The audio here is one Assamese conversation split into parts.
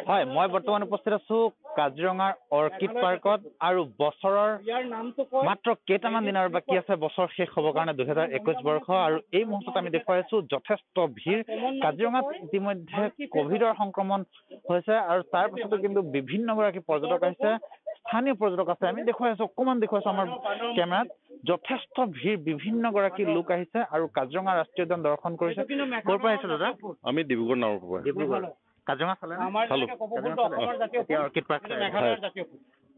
হয়, মই বৰ্তমান উপস্থিত আছো কাজিৰঙাৰ অৰ্কিড পাৰ্কত আৰু বছৰৰ মাত্ৰ কেইটামান দিনৰ বাকী আছে বছৰ শেষ হ'বৰ কাৰণে 2021 বৰ্ষ আৰু এই মুহূৰ্তত আমি দেখুৱাই আছো যথেষ্ট ভিৰ। কাজিৰঙাত ইতিমধ্যে কভিডৰ সংক্ৰমণ হৈছে আৰু তাৰ পিছতো কিন্তু বিভিন্নগৰাকী পৰ্যটক আহিছে, স্থানীয় পৰ্যটক আছে। আমি দেখুৱাই আছো, অকণমান দেখুৱাই আছো আমাৰ কেমেৰাত। যথেষ্ট ভিৰ, বিভিন্নগৰাকী লোক আহিছে আৰু কাজিৰঙা ৰাষ্ট্ৰীয় উদ্যান দৰ্শন কৰিছে। ক'ৰ পৰা আহিছে দাদা? আমি ডিব্ৰুগড় নামৰ পৰা। ডিব্ৰুগড়। কাজিৰঙা চালে অৰ্কিড পাৰ্ক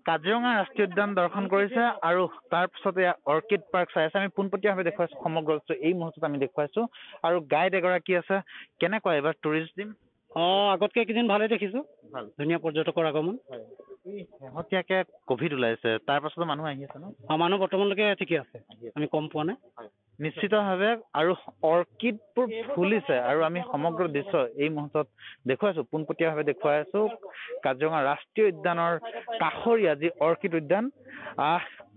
কাজিৰঙা ৰাষ্ট্ৰীয় উদ্যান দৰ্শন কৰিছে আৰু তাৰ পিছতে অৰ্কিড পাৰ্ক চাই আছে। আমি পোনপটীয়াভাৱে দেখুৱাইছো সমগ্ৰ এই মুহূৰ্তত আমি দেখুৱাইছো আৰু গাইড এগৰাকী আছে। কেনেকুৱা এইবাৰ টুৰিষ্ট দিম? আগতকে এইকেইদিন ভালে দেখিছো, ভাল, ধুনীয়া পৰ্যটকৰ আগমন। শেহতীয়াকে কভিড ওলাইছে, তাৰ পাছতো মানুহ আহি আছে ন? মানুহ বৰ্তমানলৈকে ঠিকে আছে, আমি কম পোৱা নাই। নিশ্চিতভাৱে আৰু অৰ্কিডবোৰ ফুলিছে আৰু আমি সমগ্ৰ দৃশ্য এই মুহূৰ্তত দেখুৱাইছো, পোনপটীয়াভাৱে দেখুৱাই আছো কাজিৰঙা ৰাষ্ট্ৰীয় উদ্যানৰ কাষৰীয়া যি অৰ্কিড উদ্যান।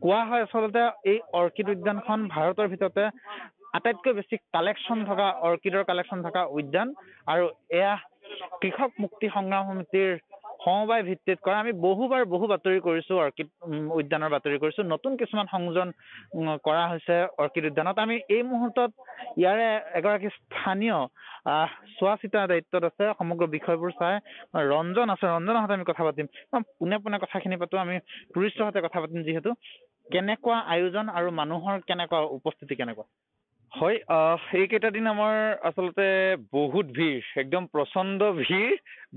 কোৱা হয় আচলতে এই অৰ্কিড উদ্যানখন ভাৰতৰ ভিতৰতে আটাইতকৈ বেছি কালেকশ্যন থকা অৰ্কিডৰ কালেকশ্যন থকা উদ্যান আৰু এয়া কৃষক মুক্তি সংগ্ৰাম সমিতিৰ সমবায় ভিত্তিত কৰা। আমি বহু বাতৰি কৰিছো, অৰ্কিড উদ্যানৰ বাতৰি কৰিছো, নতুন কিছুমান সংযোজন কৰা হৈছে অৰ্কিড উদ্যানত। আমি এই মুহূৰ্তত ইয়াৰে এগৰাকী স্থানীয় চোৱা চিতা দায়িত্বত আছে সমগ্ৰ বিষয়বোৰ চাই ৰঞ্জন আছে। ৰঞ্জনৰ সৈতে আমি কথা পাতিম, পোনে কথাখিনি পাতো। আমি টুৰিষ্টৰ সৈতে কথা পাতিম যিহেতু। কেনেকুৱা আয়োজন আৰু মানুহৰ কেনেকুৱা উপস্থিতি কেনেকুৱা? হয়, এইকেইটা দিন আমাৰ আচলতে বহুত ভিৰ, একদম প্ৰচণ্ড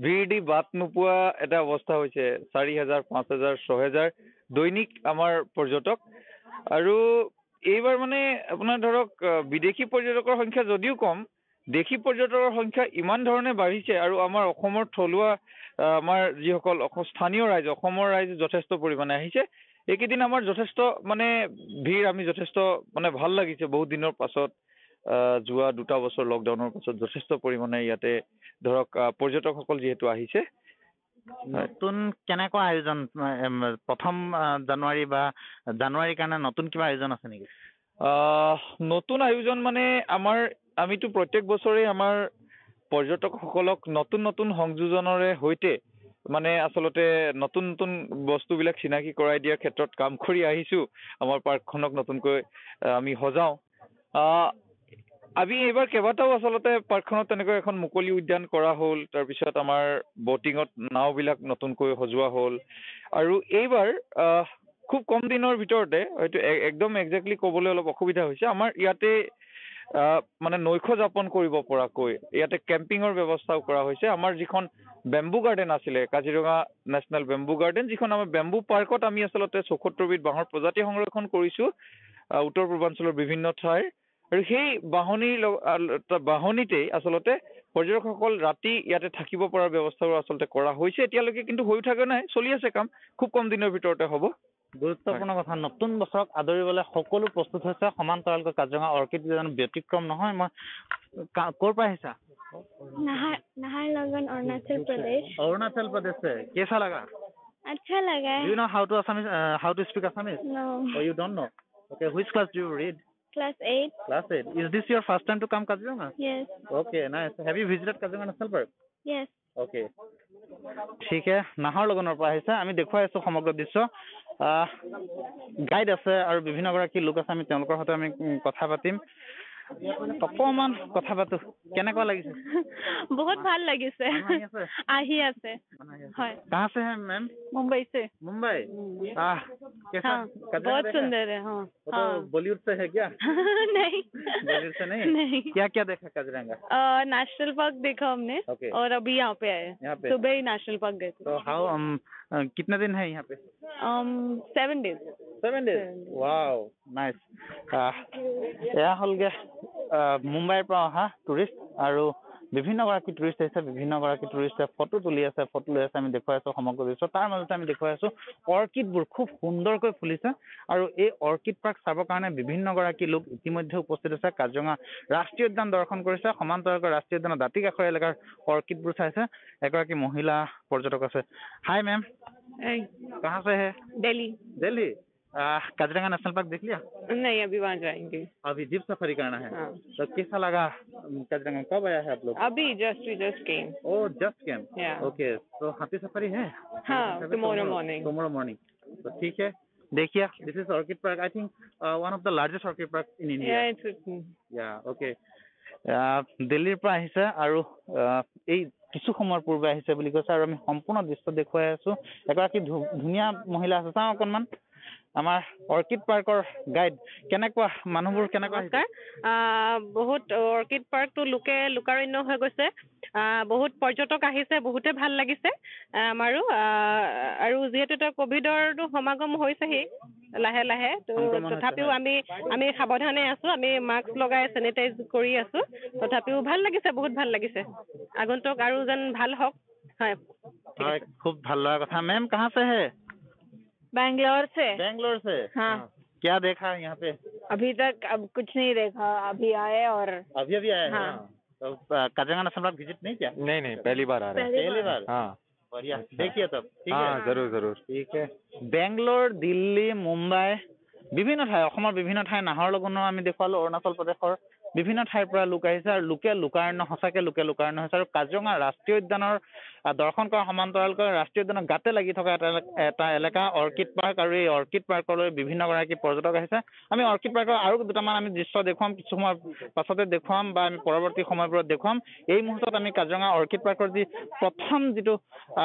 ভিৰ দি বাট নোপোৱা এটা অৱস্থা হৈছে। 4,000, 5,000, 6,000 দৈনিক আমাৰ পৰ্যটক। আৰু এইবাৰ মানে আপোনাৰ ধৰক বিদেশী পৰ্যটকৰ সংখ্যা যদিও কম, দেশী পৰ্যটকৰ সংখ্যা ইমান ধৰণে বাঢ়িছে আৰু আমাৰ অসমৰ থলুৱা আমাৰ যিসকল স্থানীয় ৰাইজ, অসমৰ ৰাইজ যথেষ্ট পৰিমাণে আহিছে। এইকেইদিন আমাৰ যথেষ্ট মানে ভিৰ, আমি যথেষ্ট মানে ভাল লাগিছে বহুত দিনৰ পাছত। যোৱা 2 বছৰ লকডাউনৰ পাছত যথেষ্ট পৰিমাণে ইয়াতে ধৰক পৰ্যটকসকল যিহেতু আহিছে। নতুন কেনেকুৱা আয়োজন? প্ৰথম জানুৱাৰী বা জানুৱাৰীৰ কাৰণে নতুন কিবা আয়োজন আছে নেকি? নতুন আয়োজন মানে আমিতো প্ৰত্যেক বছৰে আমাৰ পৰ্যটকসকলক নতুন সংযোজনৰে সৈতে মানে আচলতে নতুন বস্তুবিলাক চিনাকি কৰাই দিয়াৰ ক্ষেত্ৰত কাম কৰি আহিছোঁ। আমাৰ পাৰ্কখনক নতুনকৈ আমি সজাওঁ। আমি এইবাৰ কেইবাটাও আচলতে পাৰ্কখনত তেনেকৈ এখন মুকলি উদ্যান কৰা হ'ল। তাৰপিছত আমাৰ বটিঙত নাওবিলাক নতুনকৈ সজোৱা হ'ল। আৰু এইবাৰ খুব কম দিনৰ ভিতৰতে, হয়তো একদম একজেক্টলি ক'বলৈ অলপ অসুবিধা হৈছে, আমাৰ ইয়াতে মানে নৈশ যাপন কৰিব পৰাকৈ ইয়াতে কেম্পিঙৰ ব্যৱস্থাও কৰা হৈছে। আমাৰ যিখন বেম্বু গাৰ্ডেন আছিলে, কাজিৰঙা নেশ্যনেল বেম্বু গাৰ্ডেন, যিখন আমাৰ বেম্বু পাৰ্কত আমি আচলতে 74বিধ বাঁহৰ প্ৰজাতি সংৰক্ষণ কৰিছোঁ উত্তৰ পূৰ্বাঞ্চলৰ বিভিন্ন ঠাইৰ। আৰু সেই বাহনিতেই আচলতে পৰ্যটকসকল ৰাতি ইয়াতে থাকিব পৰাৰ ব্যৱস্থাও আচলতে কৰা হৈছে। এতিয়ালৈকে কিন্তু হৈ থকা নাই, চলি আছে কাম, খুব কম দিনৰ ভিতৰতে হ'ব। গুৰুত্বপূৰ্ণ কথা, নতুন বছৰক আদৰিবলৈ সকলো প্ৰস্তুত হৈছে। সমান্তৰালকৈ কাজিৰঙা অৰ্কিড উদ্যান ব্যতিক্ৰম নহয়। মই ক'ৰ পৰা আহিছা? नाहरलगुन अरुणाचल प्रदेश। अरुणाचल प्रदेश से। कैसा लगा? अच्छा लगा है। Do you know how to speak Assamese? No. Oh, you don't know? Okay, which class do you read? Class 8. Class 8. Is this your first time to come Kaziranga? Yes. Okay, nice. Have you visited Kaziranga National Park? Yes. Okay. ঠিক আছে, নাহৰলগুনৰ পৰা আহিছে। আমি দেখুৱাই আছো সমগ্ৰ দৃশ্য। গাইড আছে আৰু বিভিন্নগৰাকী লোক আছে। আমি তেওঁলোকৰ সৈতে আমি কথা পাতিম। অকমান কথা পাতো। কেনেকুৱা লাগিছে? बहुत ভাল লাগিছে। আহি আছে। হয়। कहाँ से हैं मैम? मुंबई से। मुंबई। कैसा? बहुत सुंदर है। हाँ। तो बॉलीवुड से है क्या? नहीं। बॉलीवुड से नहीं? नहीं। क्या क्या देखा काजीरंगा? नेशनल पार्क देखा हमने। Okay. और अभी यहाँ पे आए। यहाँ पे? सुबह ही नेशनल पार्क गए थे। तो हाउ कितने दिन है यहाँ पे? 7 days। 7 days? Wow, nice. এয়া হ'লগে মুম্বাইৰ পৰা অহা টুৰিষ্ট আৰু বিভিন্নগৰাকী টুৰিষ্ট আহিছে। বিভিন্নগৰাকী টুৰিষ্টে ফটো তুলি আছে, ফটো লৈ আছে। আমি দেখুৱাই আছো সমগ্ৰ দৃশ্য। তাৰ মাজতে আমি দেখুৱাই আছো অৰ্কিডবোৰ খুব সুন্দৰকৈ ফুলিছে আৰু এই অৰ্কিড পাৰ্ক চাবৰ কাৰণে বিভিন্নগৰাকী লোক ইতিমধ্যে উপস্থিত আছে। কাজিৰঙা ৰাষ্ট্ৰীয় উদ্যান দৰ্শন কৰিছে, সমান্তৰালকৈ ৰাষ্ট্ৰীয় উদ্যানৰ দাঁতি কাষৰীয়া এলেকাৰ অৰ্কিডবোৰ চাইছে। এগৰাকী মহিলা পৰ্যটক আছে। হাই মেম। Hey. कहाँ से है? दिल्ली। दिल्ली। काजीरंगा नेशनल पार्क देख लिया? नहीं, अभी वहाँ जाएंगे। अभी जीप सफारी करना है। हाँ। तो कैसा लगा काजीरंगा? कब आया है आप लोग? अभी we just came. Oh just came. Yeah. Okay, तो हाथी सफारी है? हाँ, tomorrow morning. Tomorrow morning. तो ठीक है, देखिए this is orchid park, I think one of the largest orchid park in India. Yeah, it's या ওকে, দিল্লীৰ পৰা আহিছে আৰু এই কিছু সময়ৰ পূৰ্বে আহিছে বুলি কৈছে আৰু আমি সম্পূৰ্ণ দৃশ্য দেখুৱাই আছো। এগৰাকী ধুনীয়া মহিলা আছে, চাওঁ অকণমান আমাৰ অৰ্কিড পাৰ্কৰ গাইড। কেনেকুৱা মানুহবোৰ, কেনেকুৱা আহিছে? বহুত অৰ্কিড পাৰ্কটো লোকাৰণ্য হৈ গৈছে। বহুত পৰ্যটক আহিছে, বহুতে ভাল লাগিছে আমাৰো। আৰু যিহেতু এতিয়া কভিডৰটো সমাগম হৈছেহি লাহে লাহে, তো তথাপিও আমি সাৱধানে আছো। আমি মাস্ক লগাই চেনিটাইজ কৰি আছো। তথাপিও ভাল লাগিছে, বহুত ভাল লাগিছে। আগন্তুক আৰু যেন ভাল হওক। হয়, হয়, খুব ভাল লগা কথা। মেম कहाँ से है? बैंगलोर से। बेंगलोर से। हाँ। क्या देखा है यहाँ पे? अभी तक अब कुछ नहीं देखा, अभी आए और अभी आए हैं? हाँ। तो काजीरंगा नेशनल पार्क विजिट नहीं किया? नहीं, पहली बार आ रहे हैं। पहली बार? हाँ बढ़िया, देखिए तब। ठीक है, हाँ, जरूर। ঠিক है। বেংগলোৰ, দিল্লী, মুম্বাই, বিভিন্ন ঠাই, অসমৰ বিভিন্ন ঠাই, নাহৰলগুণৰ আমি দেখুৱালো, অৰুণাচল প্ৰদেশৰ বিভিন্ন ঠাইৰ পৰা লোক আহিছে আৰু লোকে লোকাৰণ্য, সঁচাকে লোকে লোকাৰণ্য হৈছে। আৰু কাজিৰঙা ৰাষ্ট্ৰীয় উদ্যানৰ দৰ্শন কৰা সমান্তৰালকৈ ৰাষ্ট্ৰীয় উদ্যানৰ গাতে লাগি থকা এটা এলেকা অৰ্কিড পাৰ্ক, আৰু এই অৰ্কিড পাৰ্কলৈ বিভিন্ন গৰাকী পৰ্যটক আহিছে। আমি অৰ্কিড পাৰ্কৰ আৰু দুটামান আমি দৃশ্য দেখুৱাম, কিছু সময় পাছতে দেখুৱাম বা আমি পৰৱৰ্তী সময়বোৰত দেখুৱাম। এই মুহূৰ্তত আমি কাজিৰঙা অৰ্কিড পাৰ্কৰ প্ৰথম যিটো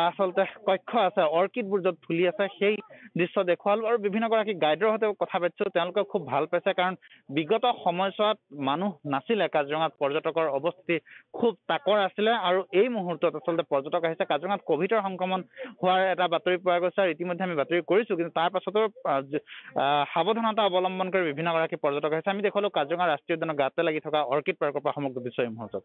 আচলতে কক্ষ আছে, অৰ্কিডবোৰ য'ত ফুলি আছে, সেই দৃশ্য দেখুৱালো আৰু বিভিন্ন গৰাকী গাইডৰ সৈতে কথা পাতিছো। তেওঁলোকে খুব ভাল পাইছে, কাৰণ বিগত সময়ছোৱাত মানুহ নাছিলে, কাজিৰঙাত পৰ্যটকৰ অৱস্থিতি খুব তাকৰ আছিলে, আৰু এই মুহূৰ্তত আচলতে পৰ্যটক আহিছে। কাজিৰঙাত কভিডৰ সংক্ৰমণ হোৱাৰ এটা বাতৰি পোৱা গৈছে আৰু ইতিমধ্যে আমি বাতৰি কৰিছো, কিন্তু তাৰ পাছতো সাৱধানতা অৱলম্বন কৰি বিভিন্ন গৰাকী পৰ্যটক আহিছে। আমি দেখুৱালো কাজিৰঙা ৰাষ্ট্ৰীয় উদ্যানৰ গাতে লাগি থকা অৰ্কিড পাৰ্কৰ পৰা সমগ্ৰ দৃশ্য এই মুহূৰ্তত।